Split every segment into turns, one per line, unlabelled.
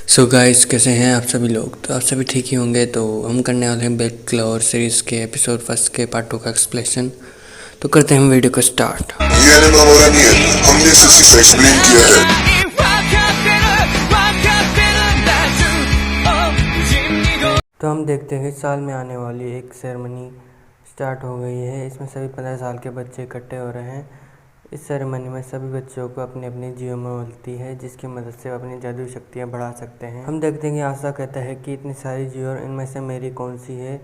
So guys, कैसे हैं आप सभी लोग। तो आप सभी ठीक ही होंगे। तो हम करने वाले हैं ब्लैक क्लोवर सीरीज़ के एपिसोड फर्स्ट के पार्ट 2 का एक्सप्लेनेशन। तो करते हैं हम वीडियो को स्टार्ट।
ये एनिमे हमारा नहीं है, हमने सिर्फ इसे एक्सप्लेन किया है।
तो हम देखते हैं साल में आने वाली एक सेरेमनी स्टार्ट हो गई है। इसमें सभी 15 साल के बच्चे इकट्ठे हो रहे हैं। इस सेरेमनी में सभी बच्चों को अपनी अपनी जियोमर मिलती है, जिसकी मदद से वो अपनी जादुई शक्तियाँ बढ़ा सकते हैं। हम देखते हैं कि आशा कहता है कि इतनी सारी जियोर, इनमें से मेरी कौन सी है।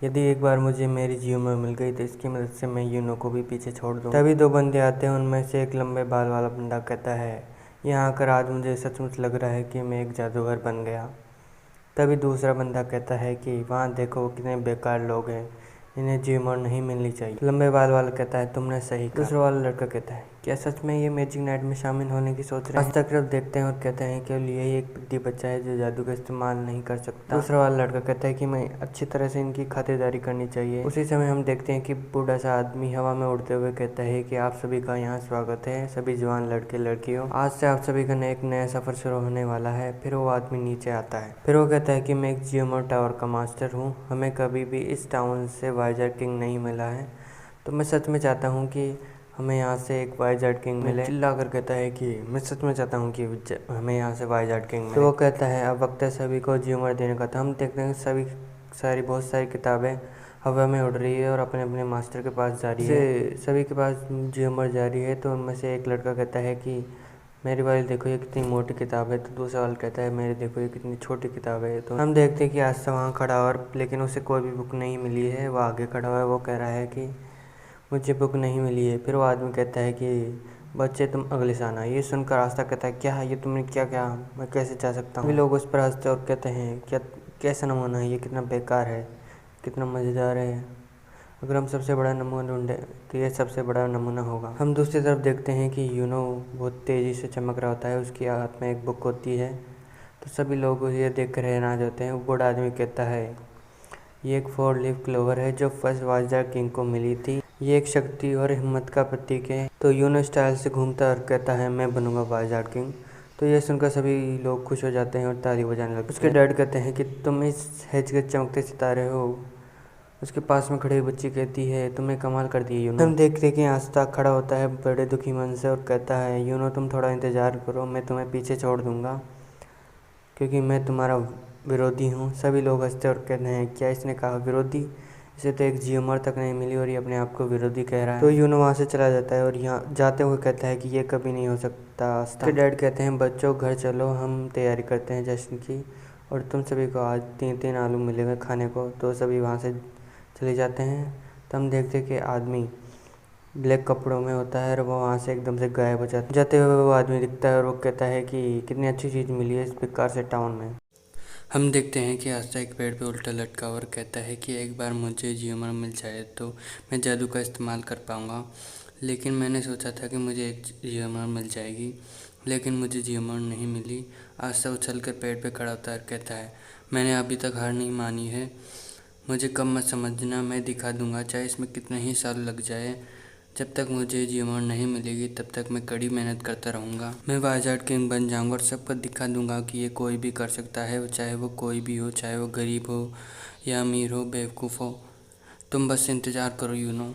यदि एक बार मुझे मेरी जियोमर मिल गई तो इसकी मदद से मैं यूनो को भी पीछे छोड़ दूँ। तभी दो बंदे आते हैं। उनमें से एक लंबे बाल वाला बंदा कहता है, यहाँ आकर आज मुझे सचमुच लग रहा है कि मैं एक जादूगर बन गया। तभी दूसरा बंदा कहता है कि वहाँ देखो वो कितने बेकार लोग हैं, इन्हें जियोमर नहीं मिलनी चाहिए। लंबे बाल वाला कहता है, तुमने सही कहा। दूसरा वाला लड़का कहता है, क्या सच में ये मैजिक नाइट में शामिल होने की सोच रहे हैं। आज तक देखते हैं और कहते हैं केवल यही एक पिद्दी बच्चा है जो जादू का इस्तेमाल नहीं कर सकता। दूसरा वाला लड़का कहता है कि मैं अच्छी तरह से इनकी खातिरदारी करनी चाहिए। उसी समय हम देखते हैं कि बूढ़ा सा आदमी हवा में उड़ते हुए कहता है कि आप सभी का यहाँ स्वागत है, सभी जवान लड़के लड़कियों। आज से आप सभी का एक नया सफर शुरू होने वाला है। फिर वो आदमी नीचे आता है। फिर वो कहता है कि मैं एक जियोमर टावर का मास्टर हूँ, हमें कभी भी इस टाउन से वाइजर किंग नहीं मिला है। तो मैं सच में चाहता हूँ कि हमें यहाँ से एक वाइजर किंग मिले। चिल्ला कर कहता है कि मैं सच में चाहता हूँ कि हमें यहाँ से वाइजर किंग मिले। तो वो कहता है अब वक्त है सभी को जियोमर देने का। तो हम देखते हैं बहुत सारी किताबें हवा में उड़ रही है और अपने अपने मास्टर के पास जा रही है। सभी के पास जियोमर जा रही है। तो उनमें से एक लड़का कहता है कि मेरी वाली देखो ये कितनी मोटी किताब है। तो दूसरा वाला कहता है मेरी देखो ये कितनी छोटी किताब है। तो हम देखते हैं कि आस्था वहाँ खड़ा और लेकिन उसे कोई भी बुक नहीं मिली है। वो आगे खड़ा हुआ है। वो कह रहा है कि मुझे बुक नहीं मिली है। फिर वो आदमी कहता है कि बच्चे तुम अगले साल आना। ये सुनकर आस्था कहता है, क्या है ये, तुमने क्या क्या, मैं कैसे जा सकता हूँ। लोग उस पर हंसते और कहते हैं क्या कैसा नमूना है, ये कितना बेकार है, कितना मज़ेदार है। अगर हम सबसे बड़ा नमूना ढूंढे तो ये सबसे बड़ा नमूना होगा। हम दूसरी तरफ देखते हैं कि यूनो बहुत तेज़ी से चमक रहा होता है। उसके हाथ में एक बुक होती है। तो सभी लोग ये देख कर हैरान होते हैं। वो बूढ़ा आदमी कहता है, ये एक 4 लीफ क्लोवर है जो फर्स्ट वाइजर किंग को मिली थी। ये एक शक्ति और हिम्मत का प्रतीक है। तो यूनो स्टाइल से घूमता और कहता है मैं बनूंगा वाइजर किंग। तो ये सुनकर सभी लोग खुश हो जाते हैं और ताली बजाने लगते हैं। उसके डैड कहते हैं कि तुम इस हेज के चमकते सितारे हो। उसके पास में खड़ी बच्ची कहती है, तुमने कमाल कर दिया यूनो। हम देखते हैं कि आस्था खड़ा होता है बड़े दुखी मन से और कहता है, यूनो तुम थोड़ा इंतज़ार करो, मैं तुम्हें पीछे छोड़ दूंगा क्योंकि मैं तुम्हारा विरोधी हूँ। सभी लोग हंसते और कहते हैं, क्या इसने कहा विरोधी, इसे तो एक जियोमर तक नहीं मिली और ये अपने आप को विरोधी कह रहा है। तो यूनो वहाँ से चला जाता है और यहाँ जाते हुए कहता है कि ये कभी नहीं हो सकता। आस्था के डैड कहते हैं, बच्चों घर चलो, हम तैयारी करते हैं जश्न की और तुम सभी को आज 3-3 आलू मिलेंगे खाने को। तो सभी वहाँ से चले जाते हैं। तो हम देखते हैं कि आदमी ब्लैक कपड़ों में होता है और वो वहाँ से एकदम से गायब हो जाते हुए वो आदमी दिखता है और वो कहता है कि कितनी अच्छी चीज़ मिली है इस बेकार से टाउन में। हम देखते हैं कि आस्था एक पेड़ पे उल्टा लटका और कहता है कि एक बार मुझे जियोमर मिल जाए तो मैं जादू का इस्तेमाल कर पाऊँगा। लेकिन मैंने सोचा था कि मुझे एक जियोमर मिल जाएगी, लेकिन मुझे जियोमर नहीं मिली। आस्था उछल कर पेड़ पे खड़ा होता है और कहता है, मैंने अभी तक हार नहीं मानी है, मुझे कम मत समझना, मैं दिखा दूंगा चाहे इसमें कितने ही साल लग जाए। जब तक मुझे जियोमर नहीं मिलेगी तब तक मैं कड़ी मेहनत करता रहूँगा। मैं वाइजर किंग बन जाऊँगा और सबको दिखा दूंगा कि ये कोई भी कर सकता है, चाहे वो कोई भी हो, चाहे वो गरीब हो या अमीर हो, बेवकूफ़ हो। तुम बस इंतज़ार करो यूनो,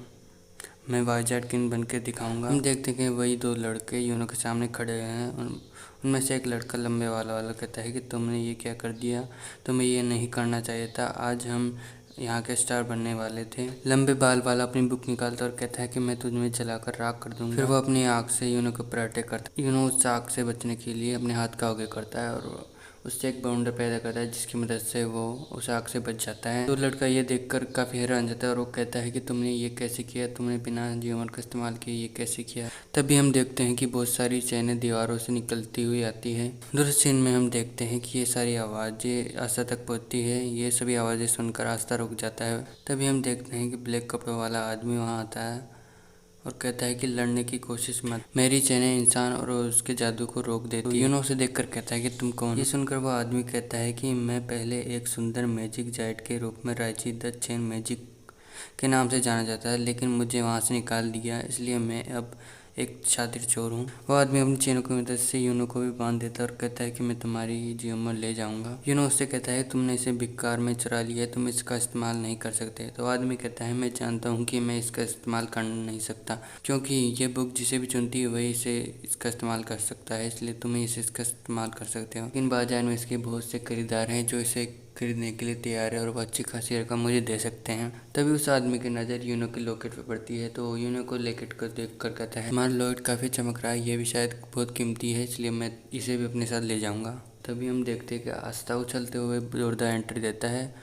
मैं वाइजर किंग बन के दिखाऊँगा। हम देखते हैं कि वही 2 लड़के यूनो के सामने खड़े हैं। उनमें से एक लड़का लंबे वाला कहता है कि तुमने ये क्या कर दिया, तुम्हें ये नहीं करना चाहिए था, आज हम यहाँ के स्टार बनने वाले थे। लंबे बाल वाला अपनी बुक निकालता और कहता है कि मैं तुझमें जलाकर राख कर दूंगा। फिर वो अपनी आग से यूनो के ऊपर अटैक करता है। यूनो उस आग से बचने के लिए अपने हाथ का आगे करता है और उससे एक बाउंडर पैदा करता है जिसकी मदद से वो उस आग से बच जाता है। तो लड़का ये देखकर काफ़ी हैरान जाता है और वो कहता है कि तुमने ये कैसे किया, तुमने बिना जियोमर का इस्तेमाल किए ये कैसे किया। तभी हम देखते हैं कि बहुत सारी चैनें दीवारों से निकलती हुई आती है। दूसरे सीन में हम देखते हैं कि ये सारी आवाज़ें आस्था तक पहुँचती है। ये सभी आवाज़ें सुनकर आस्था रुक जाता है। तभी हम देखते हैं कि ब्लैक कपड़ों वाला आदमी वहाँ आता है और कहता है कि लड़ने की कोशिश मत, मेरी चैनें इंसान और उसके जादू को रोक देती है। यूनो उसे देखकर कहता है कि तुम कौन। ये सुनकर वो आदमी कहता है कि मैं पहले एक सुंदर मैजिक जाइट के रूप में राइची द चेन मैजिक के नाम से जाना जाता है, लेकिन मुझे वहाँ से निकाल दिया, इसलिए मैं अब एक शातिर चोर हूँ। वो आदमी अपनी चेनों की मदद से यूनो को भी बांध देता है और कहता है कि मैं तुम्हारी जियोमर ले जाऊंगा। यूनो उससे कहता है तुमने इसे भिकार में चुरा लिया है, तुम इसका इस्तेमाल नहीं कर सकते। तो आदमी कहता है मैं जानता हूँ कि मैं इसका इस्तेमाल कर नहीं सकता, क्योंकि ये बुक जिसे भी चुनती है वही इसे इसका इस्तेमाल कर सकता है, इसलिए तुम इसे इसका इस्तेमाल कर सकते हो। लेकिन बाजार में इसके बहुत से खरीदार हैं जो इसे खरीदने के लिए तैयार है और वो अच्छी खासी रकम मुझे दे सकते हैं। तभी उस आदमी की नज़र यूनो के लॉकेट पर पड़ती है, तो यूनो को लॉकेट को देख कर कहता है हमारा लॉकेट काफ़ी चमक रहा है, ये भी शायद बहुत कीमती है, इसलिए मैं इसे भी अपने साथ ले जाऊँगा। तभी हम देखते हैं कि आस्था उछलते हुए जोरदार एंट्री देता है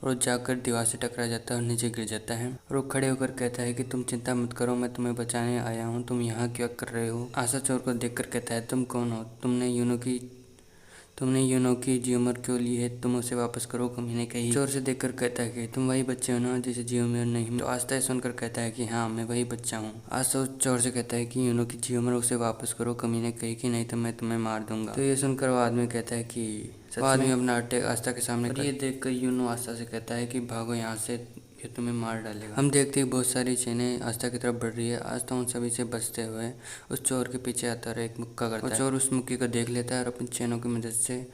और जाकर दीवार से टकरा जाता है और नीचे गिर जाता है। और वो खड़े होकर कहता है कि तुम चिंता मत करो, मैं तुम्हें बचाने आया हूँ, तुम यहाँ क्या कर रहे हो। आस्था चोर को देखकर कहता है तुम कौन हो, तुमने यूनो की जियोमर क्यों ली है, तुम उसे वापस करो कमीने कही। चोर से देखकर कहता है कि तुम वही बच्चे हो ना जिसे जियोमर नहीं। तो आस्था सुनकर कहता है कि हाँ मैं वही बच्चा हूँ। आस्था उस चोर से कहता है कि यूनो की जियोमर उसे वापस करो कमीने कही कि नहीं तो मैं तुम्हें मार दूंगा। तो ये सुनकर वो आदमी कहता है कि वो आदमी अपना अटैक आस्था के सामने ये देख कर यूनो आस्था से कहता है कि भागो यहाँ से, ये तुम्हें मार डालेगा। हम देखते हैं बहुत सारी चेनें आस्था की तरफ बढ़ रही है। आस्था उन सभी से बचते हुए उस चोर के पीछे आता है, एक मुक्का करता है। चोर उस मुक्के को देख लेता है और अपनी चेनों की मदद से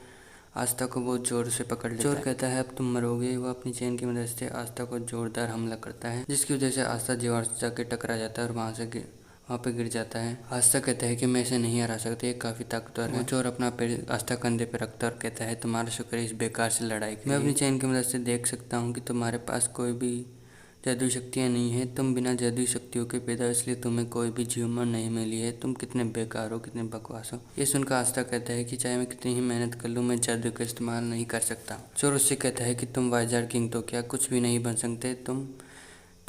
आस्था को बहुत जोर से पकड़ लेता है। चोर कहता है अब तुम मरोगे। वो अपनी चेन की मदद से आस्था को जोरदार हमला करता है, जिसकी वजह से आस्था दीवार से जाके टकरा जाता है और वहाँ पे गिर जाता है। आस्था कहता है कि मैं इसे नहीं हरा सकता, ये काफ़ी ताकतवर है। चोर अपना पैर आस्था कंधे पे रखता है और कहता है तुम्हारा शुक्र है इस बेकार से लड़ाई के लिए। मैं अपनी चेन की मदद से देख सकता हूँ कि तुम्हारे पास कोई भी जादुई शक्तियाँ नहीं है, तुम बिना जादुई शक्तियों के पैदा, इसलिए तुम्हें कोई भी जियोमर नहीं मिली है, तुम कितने बेकार हो, कितने बकवास हो। ये सुनकर आस्था कहता है कि चाहे मैं कितनी ही मेहनत कर लूँ मैं जादू का इस्तेमाल नहीं कर सकता। चोर उससे कहता है कि तुम वाइज़ार्ड किंग तो क्या कुछ भी नहीं बन सकते,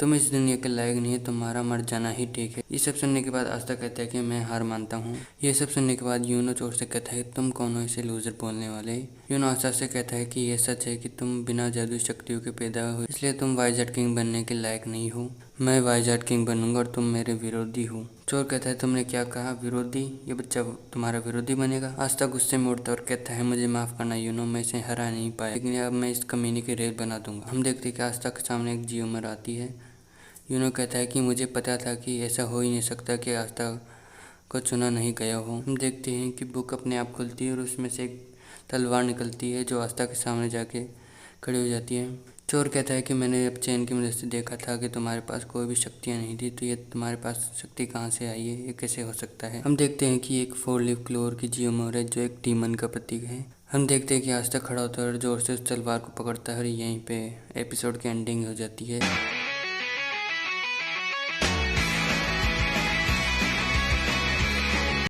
तुम इस दुनिया के लायक नहीं है, तुम्हारा मर जाना ही ठीक है। ये सब सुनने के बाद आस्था कहता है कि मैं हार मानता हूँ। ये सब सुनने के बाद यूनो चोर से कहता है तुम कौन हो इसे लूजर बोलने वाले। यूनो आस्था से कहता है कि यह सच है कि तुम बिना जादू शक्तियों के पैदा हुए, इसलिए तुम वाइज़ार्ड किंग बनने के लायक नहीं हो। मैं वाइज़ार्ड किंग बनूंगा और तुम मेरे विरोधी हो। चोर कहता है तुमने क्या कहा, विरोधी? ये बच्चा तुम्हारा विरोधी बनेगा। आस्था गुस्से में उठता और कहता है मुझे माफ़ करना यूनो, मैं इसे हरा नहीं पाया, लेकिन अब मैं इस कमीने की रेल बना दूंगा। हम देखते हैं कि आस्था के सामने एक जियोमर आती है। यूनो कहता है कि मुझे पता था कि ऐसा हो ही नहीं सकता कि आस्था को चुना नहीं गया हो। हम देखते हैं कि बुक अपने आप खुलती है और उसमें से एक तलवार निकलती है जो आस्था के सामने जाके खड़ी हो जाती है। चोर कहता है कि मैंने अब चेन की मदद से देखा था कि तुम्हारे पास कोई भी शक्तियाँ नहीं थी, तो ये तुम्हारे पास शक्ति कहाँ से आई है, ये कैसे हो सकता है। हम देखते हैं कि एक 4 लीफ क्लोवर की जियोमर है जो एक डीमन का प्रतीक है। हम देखते हैं कि आस्था खड़ा होता है और जोर से उस तलवार को पकड़ता है और यहीं पे एपिसोड की एंडिंग हो जाती है।